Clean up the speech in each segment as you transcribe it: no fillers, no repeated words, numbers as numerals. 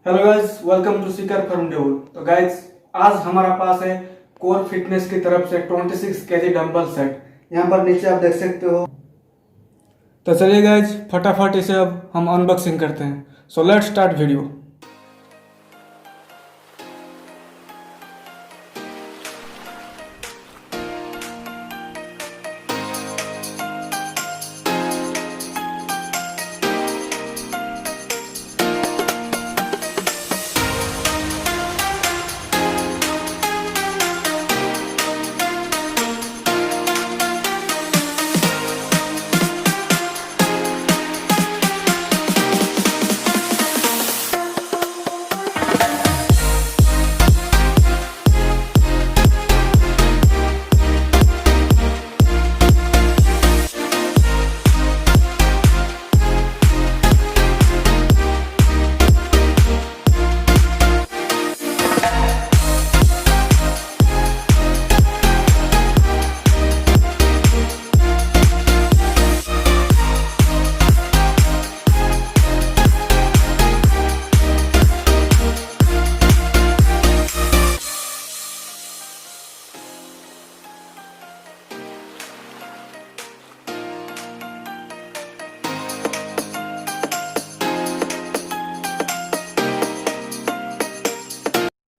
Hello guys, welcome to Sikar from Deval. तो guys, आज हमारा पास है कोर फिटनेस की तरफ से 26 केजी डंबल सेट। यहाँ पर नीचे आप देख सकते हो। तो चलिए गाइस, फटाफट इसे अब हम अनबॉक्सिंग करते हैं। So let's start video.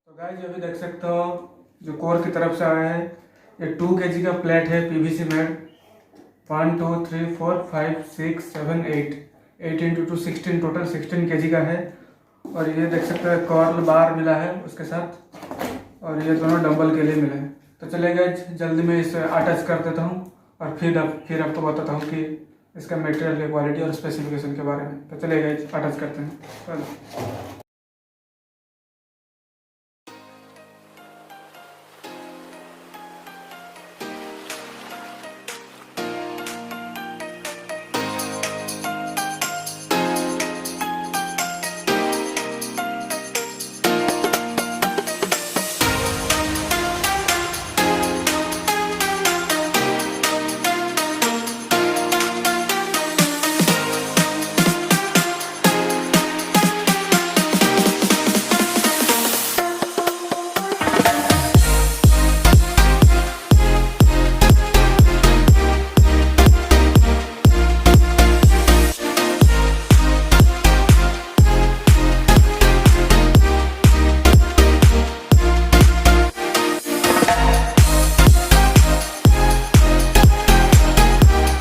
Guys, अभी देख सकते हो जो कोर की तरफ से आया है, ये 2 केजी का प्लेट है PVC made. 1 2 3 4 5 6 7 8 8 into 2 16, total 16 KG का है। और ये देख सकते हो कर्ल बार मिला है उसके साथ, और ये दोनों डंबल के लिए मिले हैं। तो चलिए गाइस, जल्दी में इसे अटैच कर देता हूँ और फिर आपको बताता हूँ कि इसका मटेरियल की क्वालिटी और स्पेसिफिकेशन के बारे में। तो चलिए गाइस, अटैच करते हैं। चलो।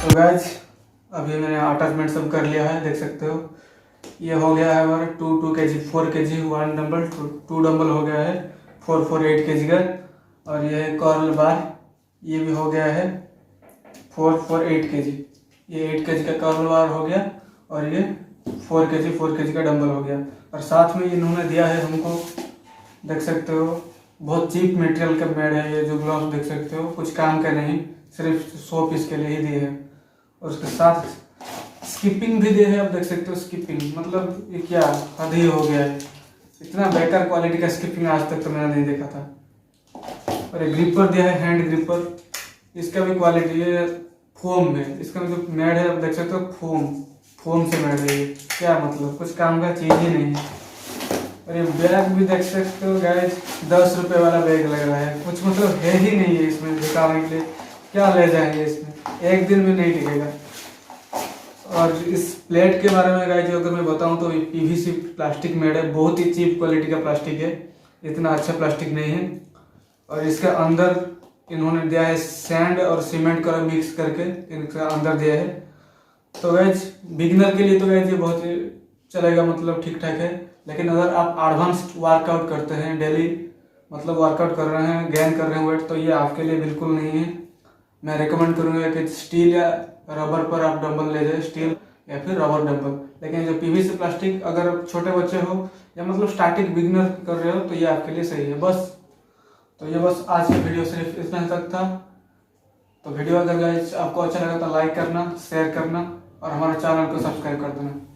तो गाइस, अभी मैंने अटैचमेंट सब कर लिया है, देख सकते हो। ये हो गया है हमारा 2 केजी 4 केजी 1 डंबल 2 डंबल हो गया है 4 8 केजी का। और ये है कर्ल बार, ये भी हो गया है 4 8 केजी। ये 8 केजी का कर्ल बार हो गया और ये 4 केजी का डंबल हो गया। और साथ में इन्होंने दिया है हमको, देख सकते हो, बहुत चीप मटेरियल का मेड है। ये जो ग्लव्स देख सकते हो, कुछ काम का नहीं, सिर्फ 100 पीस के लिए ही दिए हैं। और उसके साथ स्किपिंग भी दिए है। आप देख सकते हो स्किपिंग, मतलब ये क्या हद ही हो गया है। इतना बेकार क्वालिटी का स्किपिंग आज तक तो मैंने नहीं देखा था। और एक ग्रिपर दिया है, हैंड ग्रिपर। इसका भी क्वालिटी ये फोम है। इसका जो मेड है, आप देख सकते हो, फोम से मेड है। ये क्या मतलब, कुछ काम का चीज ही नहीं है। और ये बैग भी देख सकते हो गाइस, 10 रुपए वाला बैग लग रहा है। कुछ मतलब है ही नहीं है इसमें दिखाने के लिए। क्या ले जाएंगे इसमें, एक दिन में नहीं टिकेगा। और इस प्लेट के बारे में गाइस अगर मैं बताऊं तो पीवीसी प्लास्टिक मेड है, बहुत ही चीप क्वालिटी का प्लास्टिक है, इतना अच्छा प्लास्टिक नहीं है। और इसके अंदर इन्होंने दिया है सैंड और सीमेंट का मिक्स करके इनका अंदर दिया है। तो गाइस, बिगिनर के लिए तो गाइस ये बहुत चलेगा, मतलब ठीक ठाक है। लेकिन अगर आप एडवांस वर्कआउट करते हैं, डेली मतलब वर्कआउट कर रहे हैं, गेन कर रहे हैं वेट, तो ये आपके लिए बिल्कुल नहीं है। मैं रिकमेंड करूंगा कि स्टील या रबर पर आप डंबल ले जाए, स्टील या फिर रबर डंबल। लेकिन जो पीवीसी प्लास्टिक, अगर छोटे बच्चे हो या मतलब स्टार्टिंग बिगिनर कर रहे हो, तो ये आपके लिए सही है। बस तो ये बस आज की वीडियो सिर्फ इतना तक था। तो वीडियो अगर गाइस आपको अच्छा लगा तो लाइक करना, शेयर करना और हमारे चैनल को सब्सक्राइब कर देना।